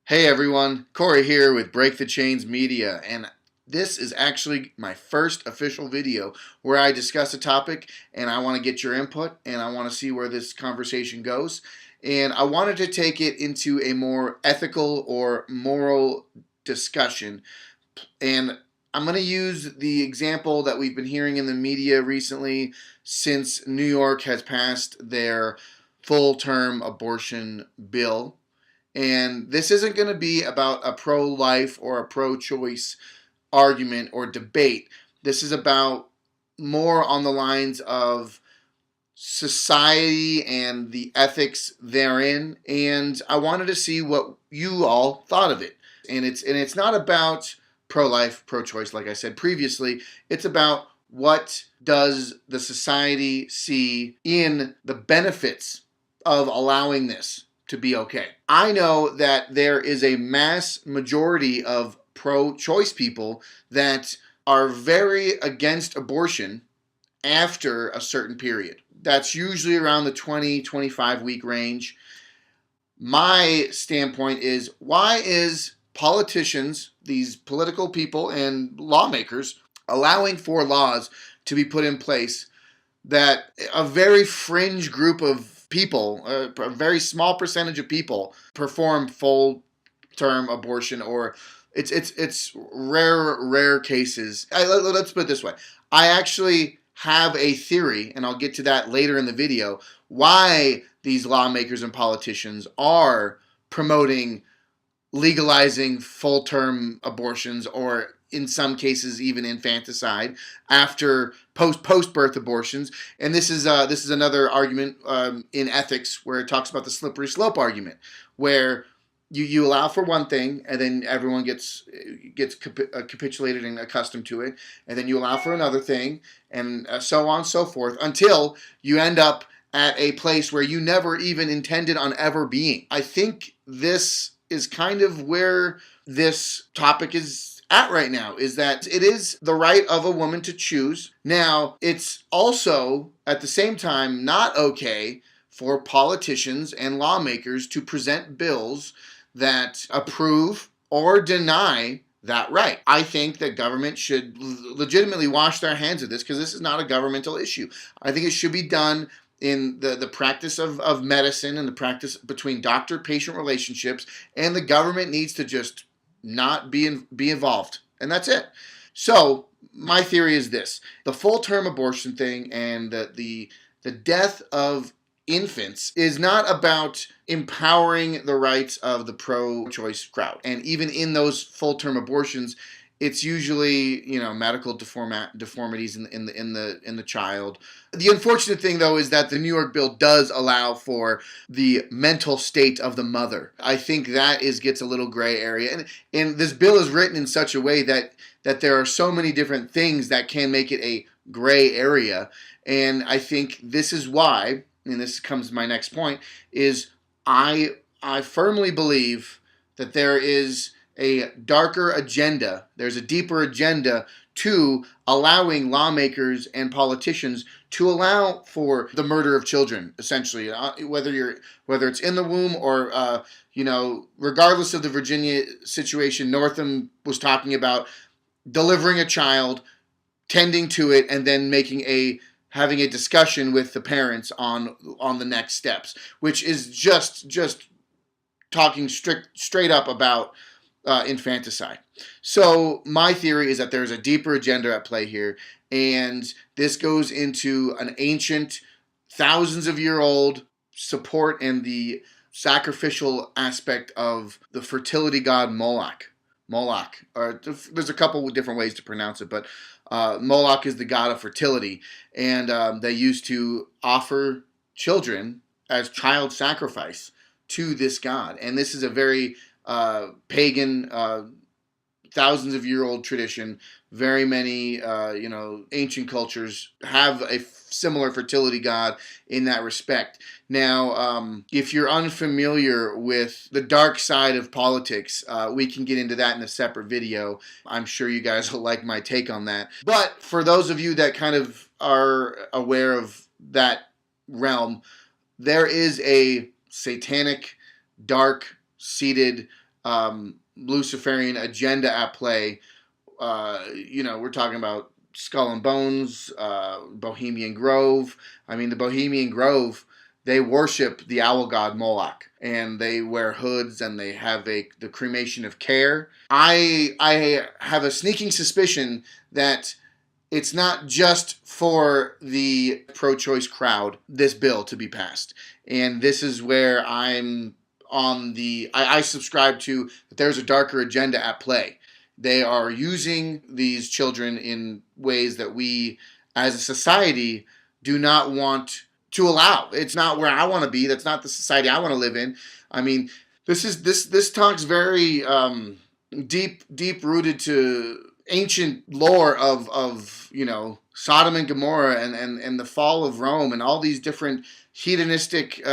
Hey everyone, Corey here with Break the Chains Media, and this is actually my first official video where I discuss a topic and I want to get your input and I want to see where this conversation goes. And I wanted to take it into a more ethical or moral discussion. And I'm going to use the example that we've been hearing in the media recently since New York has passed their full-term abortion bill. And this isn't going to be about a pro-life or a pro-choice argument or debate. This is about more on the lines of society and the ethics therein. And I wanted to see what you all thought of it. And it's not about pro-life, pro-choice, like I said previously. It's about what does the society see in the benefits of allowing this to be okay. I know that there is a mass majority of pro-choice people that are very against abortion after a certain period. That's usually around the 20-25 week range. My standpoint is, why is politicians, these political people and lawmakers, allowing for laws to be put in place that a very fringe group of people, a very small percentage of people, perform full-term abortion, or it's rare cases. Let's put it this way. I actually have a theory, and I'll get to that later in the video, why these lawmakers and politicians are promoting legalizing full-term abortions, or in some cases even infanticide after post-birth abortions. And this is another argument in ethics where it talks about the slippery slope argument, where you allow for one thing and then everyone gets capitulated and accustomed to it, and then you allow for another thing, and so on and so forth, until you end up at a place where you never even intended on ever being. I think this is kind of where this topic is at right now, is that it is the right of a woman to choose. Now, it's also at the same time not okay for politicians and lawmakers to present bills that approve or deny that right. I think that government should legitimately wash their hands of this, because this is not a governmental issue. I think it should be done in the practice of medicine and the practice between doctor-patient relationships, and the government needs to just not be involved, and that's it. So my theory is this: the full-term abortion thing and the death of infants is not about empowering the rights of the pro-choice crowd. And even in those full-term abortions, it's usually, medical deformities in the child. The unfortunate thing, though, is that the New York bill does allow for the mental state of the mother. I think that gets a little gray area, and this bill is written in such a way that there are so many different things that can make it a gray area. And I think this is why, and this comes to my next point, is I firmly believe that there is a darker agenda, there's a deeper agenda to allowing lawmakers and politicians to allow for the murder of children, essentially, whether it's in the womb or regardless of the Virginia situation. Northam was talking about delivering a child, tending to it, and then having a discussion with the parents on the next steps, which is just talking straight up about infanticide. So my theory is that there's a deeper agenda at play here, and this goes into an ancient, thousands of year old support and the sacrificial aspect of the fertility god Moloch. Or there's a couple of different ways to pronounce it, but Moloch is the god of fertility, and they used to offer children as child sacrifice to this god. And this is a very pagan, thousands of year old tradition. Very many ancient cultures have a similar fertility god in that respect. Now, if you're unfamiliar with the dark side of politics, we can get into that in a separate video. I'm sure you guys will like my take on that. But for those of you that kind of are aware of that realm, there is a satanic, dark-seated Luciferian agenda at play. We're talking about Skull and Bones, Bohemian Grove. I mean, the Bohemian Grove, they worship the owl god Moloch, and they wear hoods, and they have the cremation of care. I have a sneaking suspicion that it's not just for the pro-choice crowd, this bill to be passed. And this is where I'm on I subscribe to that there's a darker agenda at play. They are using these children in ways that we as a society do not want to allow. It's not where I want to be. That's not the society I want to live in. I mean, this talks very deep rooted to ancient lore of Sodom and Gomorrah and the fall of Rome and all these different hedonistic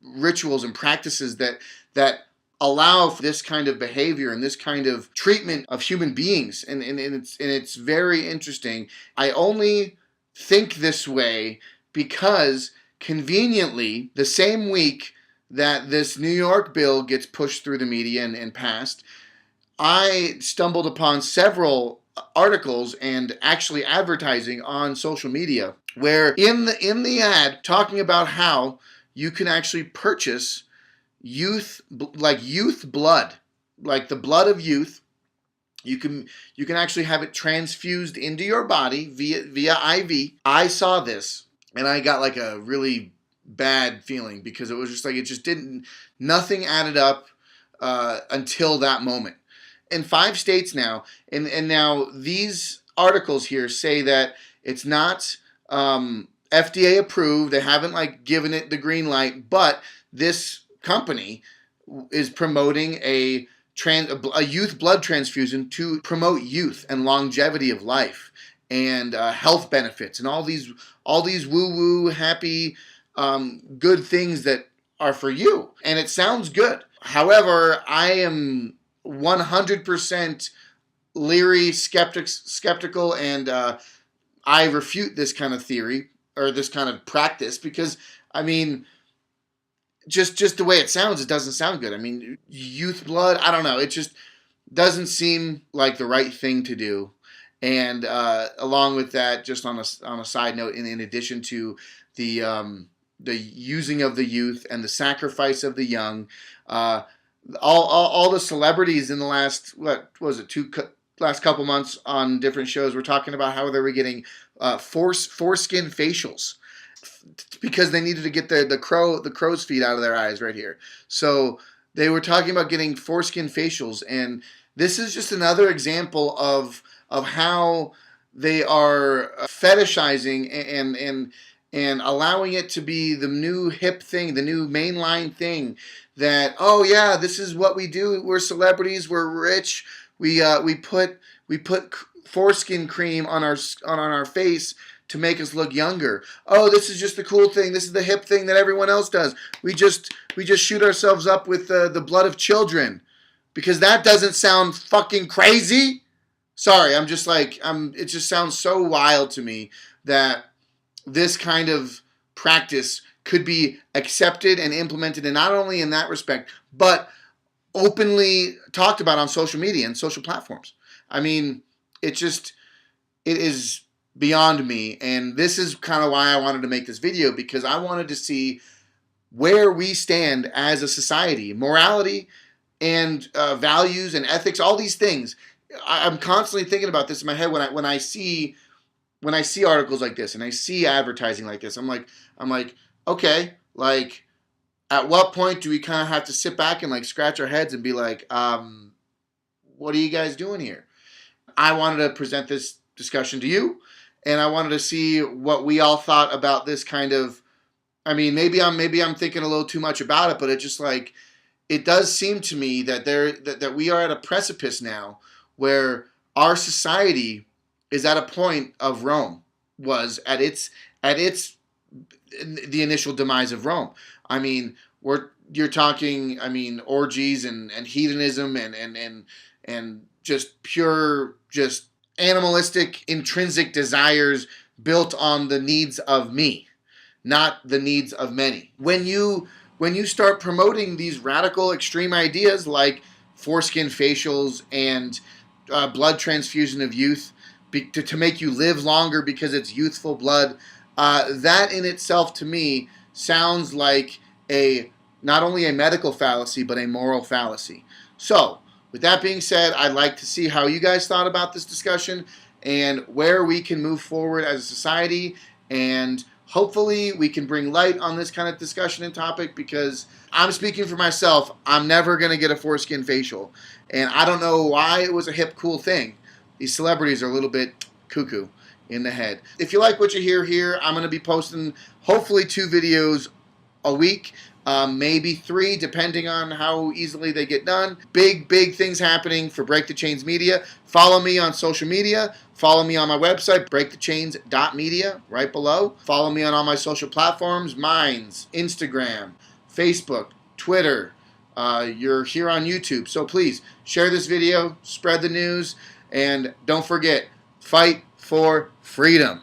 rituals and practices that allow for this kind of behavior and this kind of treatment of human beings, and it's very interesting. I only think this way because conveniently the same week that this New York bill gets pushed through the media and passed, I stumbled upon several articles and actually advertising on social media where in the ad talking about how you can actually purchase youth blood, like the blood of youth. You can actually have it transfused into your body via IV. I saw this and I got like a really bad feeling because it was just like nothing added up until that moment. In 5 states now, and now these articles here say that it's not FDA approved. They haven't given it the green light, but this company is promoting a youth blood transfusion to promote youth and longevity of life and health benefits and all these woo-woo happy good things that are for you. And it sounds good. However, I am 100% leery, skeptical, and I refute this kind of theory or this kind of practice because, I mean, just the way it sounds, it doesn't sound good. I mean, youth blood, I don't know. It just doesn't seem like the right thing to do. And along with that, just on a side note, in addition to the using of the youth and the sacrifice of the young, all the celebrities in the last last couple months on different shows were talking about how they were getting foreskin facials because they needed to get the crow's feet out of their eyes right here. So they were talking about getting foreskin facials, and this is just another example of how they are fetishizing and allowing it to be the new hip thing, the new mainline thing. That, oh yeah, this is what we do. We're celebrities. We're rich. We put foreskin cream on our face to make us look younger. Oh, this is just the cool thing. This is the hip thing that everyone else does. We just shoot ourselves up with the blood of children because that doesn't sound fucking crazy. Sorry, it just sounds so wild to me that this kind of practice could be accepted and implemented, and not only in that respect, but openly talked about on social media and social platforms. I mean, it is beyond me, and this is kind of why I wanted to make this video, because I wanted to see where we stand as a society, morality and values and ethics, all these things. I'm constantly thinking about this in my head when I see articles like this and I see advertising like this. I'm like, okay, at what point do we kind of have to sit back and scratch our heads and be like, what are you guys doing here? I wanted to present this discussion to you, and I wanted to see what we all thought about this kind of. I mean, maybe I'm thinking a little too much about it, but it just it does seem to me that that we are at a precipice now where our society is at a point of Rome was at the initial demise of Rome. I mean, you're talking, I mean, orgies and hedonism and just pure, just animalistic, intrinsic desires built on the needs of me, not the needs of many. When you start promoting these radical, extreme ideas like foreskin facials and blood transfusion of youth to make you live longer because it's youthful blood. That in itself, to me, sounds like not only a medical fallacy, but a moral fallacy. So, with that being said, I'd like to see how you guys thought about this discussion and where we can move forward as a society, and hopefully we can bring light on this kind of discussion and topic, because I'm speaking for myself. I'm never going to get a foreskin facial, and I don't know why it was a hip, cool thing. These celebrities are a little bit cuckoo in the head. If you like what you hear here, I'm going to be posting hopefully 2 videos a week, maybe 3, depending on how easily they get done. Big things happening for Break the Chains Media. Follow me on social media. Follow me on my website, breakthechains.media, right below. Follow me on all my social platforms, Minds, Instagram, Facebook, Twitter. You're here on YouTube. So please, share this video, spread the news, and don't forget, fight for freedom.